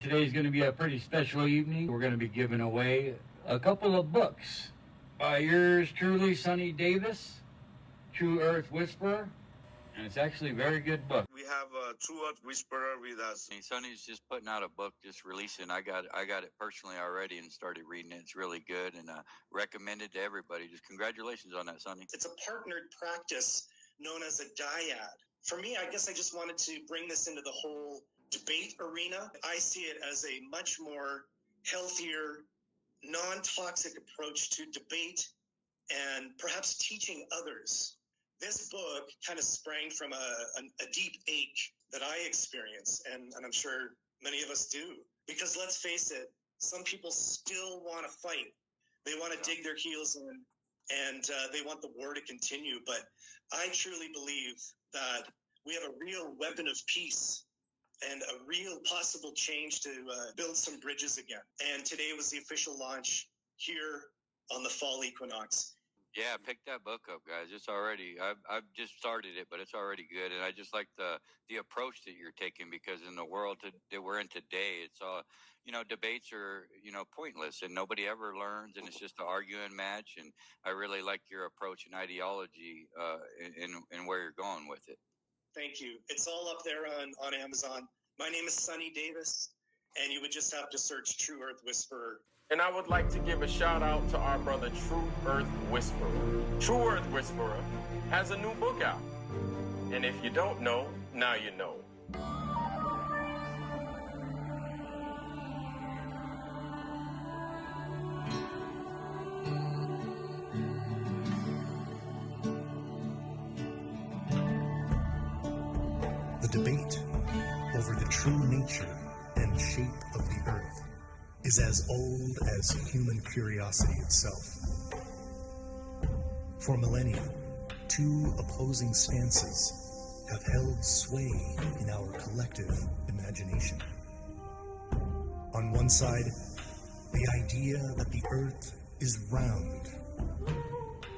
Today's going to be a pretty special evening. We're going to be giving away a couple of books by yours truly, Sonny Davis, True Earth Whisperer, and it's actually a very good book. We have a True Earth Whisperer with us. Sonny's just putting out a book, just releasing. I got it personally already and started reading it. It's really good and recommended to everybody. Just congratulations on that, Sonny. It's a partnered practice known as a dyad. For me, I guess I just wanted to bring this into the whole debate arena. I see it as a much more healthier, non-toxic approach to debate and perhaps teaching others. This book kind of sprang from a deep ache that I experience, and I'm sure many of us do. Because let's face it, some people still want to fight. They want to dig their heels in, and they want the war to continue. But I truly believe that we have a real weapon of peace and a real possible change to build some bridges again. And today was the official launch here on the fall equinox. Yeah, pick that book up, guys. It's already, I've just started it, but it's already good. And I just like the approach that you're taking, because in the world that we're in today, it's all, debates are, pointless and nobody ever learns, and it's just an arguing match. And I really like your approach and ideology and where you're going with it. Thank you. It's all up there on Amazon. My name is Sonny Davis, and you would just have to search True Earth Whisperer. And I would like to give a shout out to our brother True Earth Whisperer. True Earth Whisperer has a new book out. And if you don't know, now you know. The debate over the true nature and shape of the earth is as old as human curiosity itself. For millennia, two opposing stances have held sway in our collective imagination. On one side, the idea that the earth is round,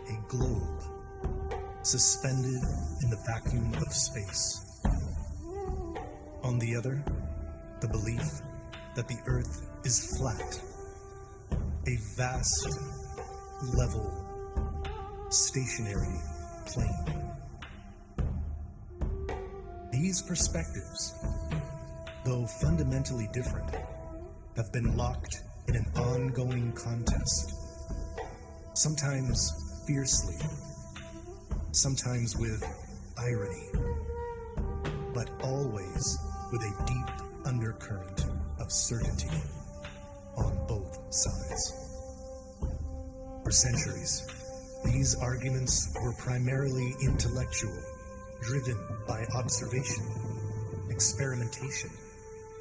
a globe, suspended in the vacuum of space. On the other, the belief that the earth is flat, a vast, level, stationary plane. These perspectives, though fundamentally different, have been locked in an ongoing contest, sometimes fiercely, sometimes with irony, but always with a deep undercurrent of certainty on both sides. For centuries, these arguments were primarily intellectual, driven by observation, experimentation,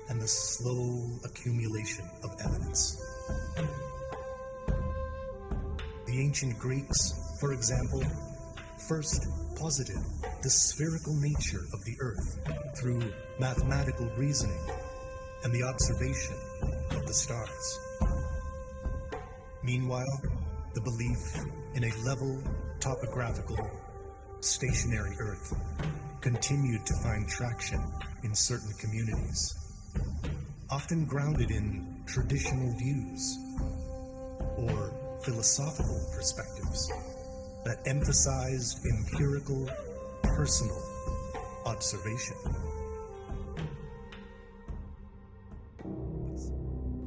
and the slow accumulation of evidence. The ancient Greeks, for example, first posited the spherical nature of the earth through mathematical reasoning and the observation of the stars. Meanwhile, the belief in a level, topographical, stationary earth continued to find traction in certain communities, often grounded in traditional views or philosophical perspectives that emphasized empirical, personal observation.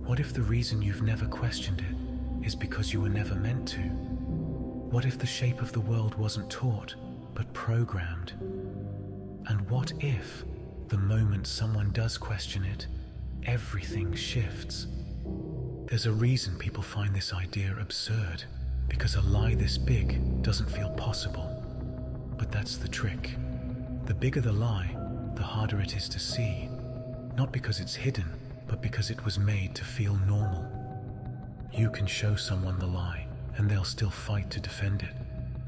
What if the reason you've never questioned it is because you were never meant to? What if the shape of the world wasn't taught, but programmed? And what if, the moment someone does question it, everything shifts? There's a reason people find this idea absurd, because a lie this big doesn't feel possible. But that's the trick. The bigger the lie, the harder it is to see. Not because it's hidden, but because it was made to feel normal. You can show someone the lie, and they'll still fight to defend it.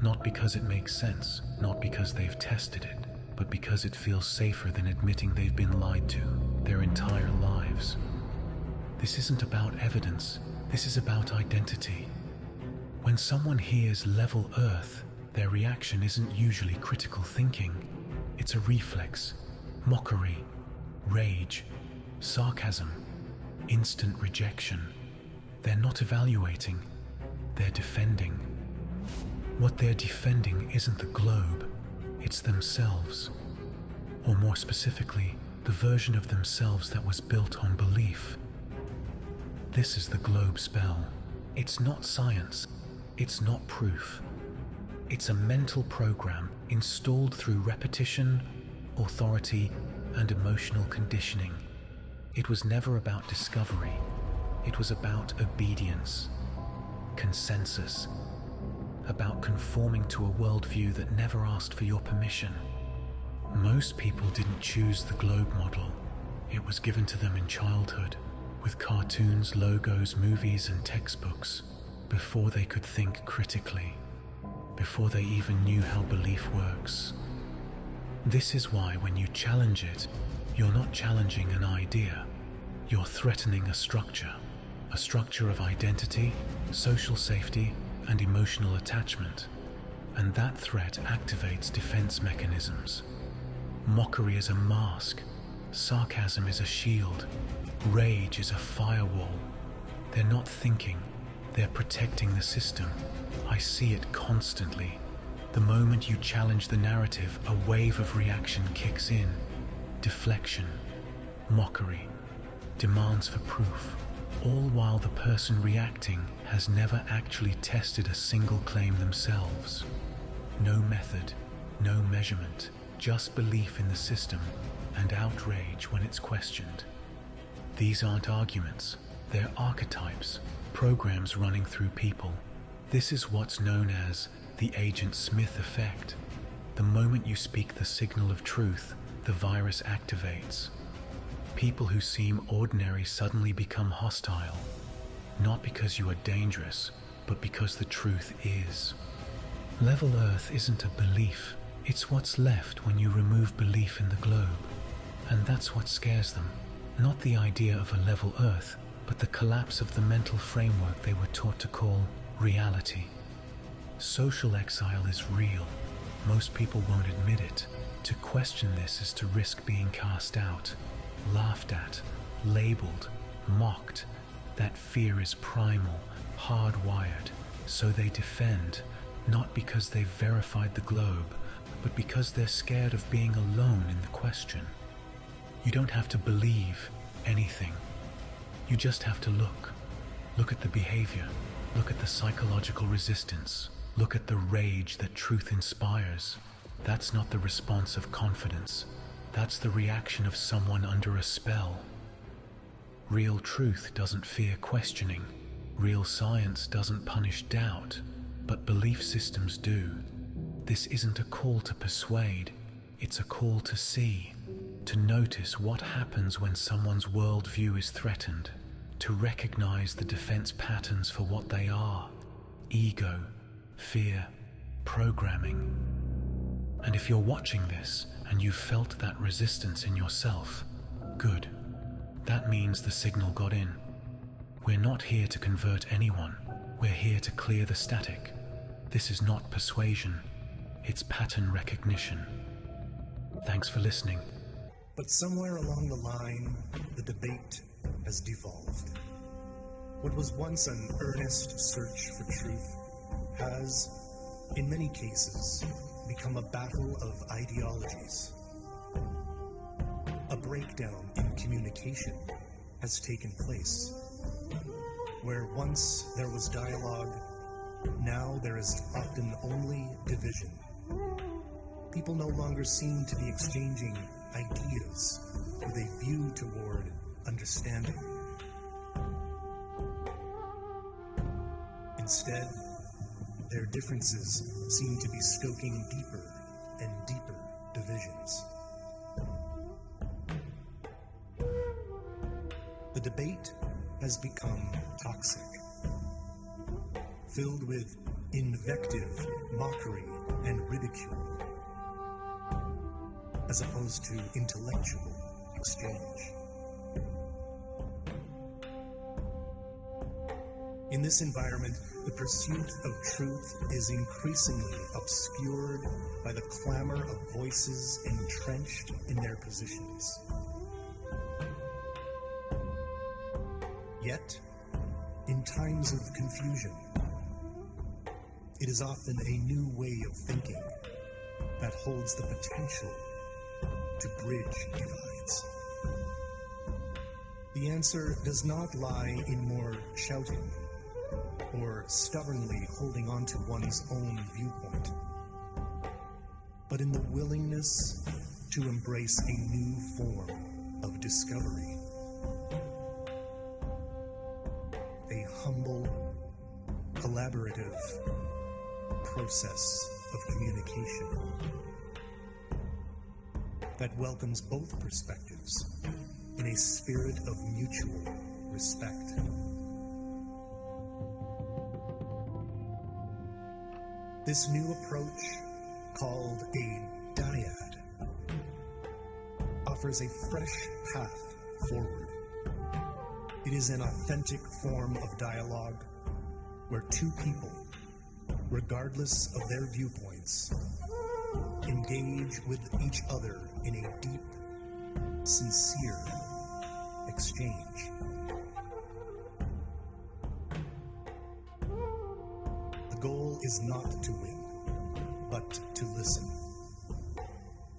Not because it makes sense, not because they've tested it, but because it feels safer than admitting they've been lied to their entire lives. This isn't about evidence, this is about identity. When someone hears level Earth, their reaction isn't usually critical thinking. It's a reflex, mockery, rage, sarcasm. instant rejection. They're not evaluating, they're defending. What they're defending isn't the globe, it's themselves. Or more specifically, the version of themselves that was built on belief. This is the globe spell. It's not science, it's not proof. It's a mental program installed through repetition, authority, and emotional conditioning. It was never about discovery. It was about obedience, consensus, about conforming to a worldview that never asked for your permission. Most people didn't choose the globe model. It was given to them in childhood, with cartoons, logos, movies, and textbooks, before they could think critically, before they even knew how belief works. This is why when you challenge it, you're not challenging an idea, you're threatening a structure of identity, social safety, and emotional attachment. And that threat activates defense mechanisms. Mockery is a mask, sarcasm is a shield, rage is a firewall. They're not thinking, they're protecting the system. I see it constantly. The moment you challenge the narrative, a wave of reaction kicks in. Deflection, mockery, demands for proof, all while the person reacting has never actually tested a single claim themselves. No method, no measurement, just belief in the system and outrage when it's questioned. These aren't arguments, they're archetypes, programs running through people. This is what's known as the Agent Smith effect. The moment you speak the signal of truth, the virus activates. People who seem ordinary suddenly become hostile, not because you are dangerous, but because the truth is. Level Earth isn't a belief, it's what's left when you remove belief in the globe. And that's what scares them, not the idea of a level Earth, but the collapse of the mental framework they were taught to call reality. Social exile is real. Most people won't admit it. To question this is to risk being cast out, laughed at, labeled, mocked. That fear is primal, hardwired. So they defend, not because they've verified the globe, but because they're scared of being alone in the question. You don't have to believe anything. You just have to look. Look at the behavior. Look at the psychological resistance. Look at the rage that truth inspires. That's not the response of confidence. That's the reaction of someone under a spell. Real truth doesn't fear questioning. Real science doesn't punish doubt, but belief systems do. This isn't a call to persuade. It's a call to see, to notice what happens when someone's worldview is threatened, to recognize the defense patterns for what they are: ego, fear, programming. And if you're watching this and you've felt that resistance in yourself, good. That means the signal got in. We're not here to convert anyone. We're here to clear the static. This is not persuasion. It's pattern recognition. Thanks for listening. But somewhere along the line, the debate has devolved. What was once an earnest search for truth has, in many cases, become a battle of ideologies. A breakdown in communication has taken place. Where once there was dialogue, now there is often only division. People no longer seem to be exchanging ideas with a view toward understanding. Instead, their differences seem to be stoking deeper and deeper divisions. The debate has become toxic, filled with invective, mockery, and ridicule, as opposed to intellectual exchange. In this environment, the pursuit of truth is increasingly obscured by the clamor of voices entrenched in their positions. Yet, in times of confusion, it is often a new way of thinking that holds the potential to bridge divides. The answer does not lie in more shouting or stubbornly holding on to one's own viewpoint, but in the willingness to embrace a new form of discovery. A humble, collaborative process of communication that welcomes both perspectives in a spirit of mutual respect. This new approach, called a dyad, offers a fresh path forward. It is an authentic form of dialogue where two people, regardless of their viewpoints, engage with each other in a deep, sincere exchange. The goal is not to win, but to listen,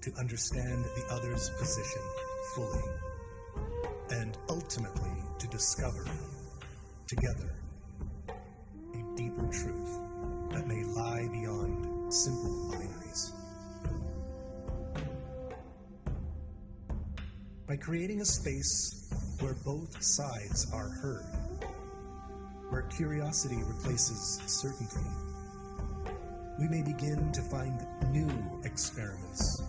to understand the other's position fully, and ultimately to discover, together, a deeper truth that may lie beyond simple binaries. By creating a space where both sides are heard, where curiosity replaces certainty, we may begin to find new experiments,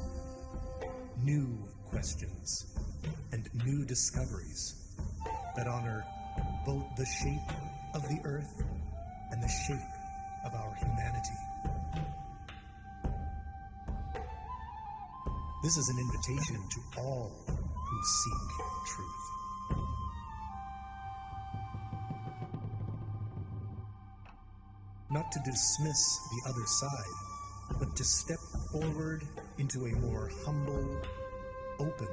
new questions, and new discoveries that honor both the shape of the earth and the shape of our humanity. This is an invitation to all who seek truth. Not to dismiss the other side, but to step forward into a more humble, open,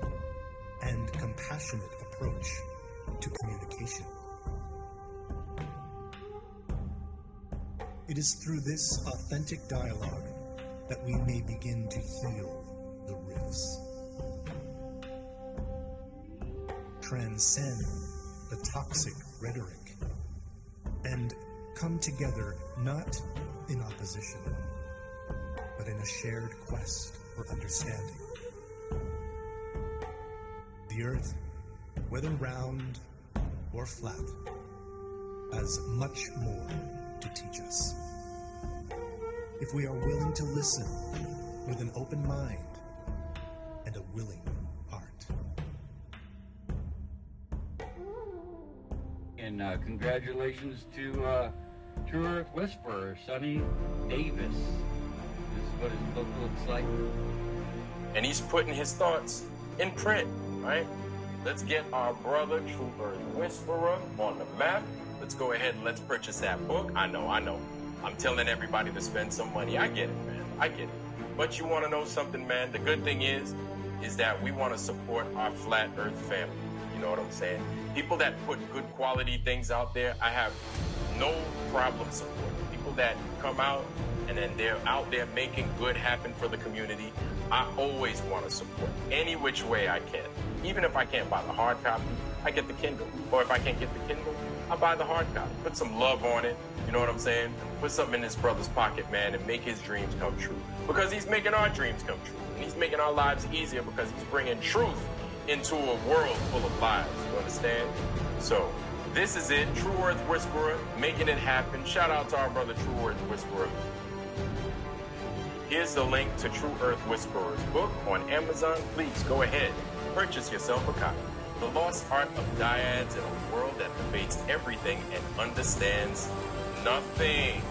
and compassionate approach to communication. It is through this authentic dialogue that we may begin to heal the rifts, transcend the toxic rhetoric, and come together not in opposition, but in a shared quest for understanding. The earth, whether round or flat, has much more to teach us. If we are willing to listen with an open mind and a willing heart. And congratulations to True Earth Whisperer, Sonny Davis. This is what his book looks like. And he's putting his thoughts in print, right? Let's get our brother, True Earth Whisperer, on the map. Let's go ahead and let's purchase that book. I know. I'm telling everybody to spend some money. I get it, man. I get it. But you want to know something, man? The good thing is that we want to support our Flat Earth family. You know what I'm saying? People that put good quality things out there, I have no problem supporting. People that come out and then they're out there making good happen for the community, I always want to support any which way I can. Even if I can't buy the hard copy, I get the Kindle. Or if I can't get the Kindle, I buy the hard copy. Put some love on it. You know what I'm saying? Put something in his brother's pocket, man, and make his dreams come true. Because he's making our dreams come true. And he's making our lives easier because he's bringing truth into a world full of lies. You understand? So, this is it. True Earth Whisperer, making it happen. Shout out to our brother, True Earth Whisperer. Here's the link to True Earth Whisperer's book on Amazon. Please go ahead, purchase yourself a copy. The Lost Art of Dyads in a World That Debates Everything and Understands Nothing.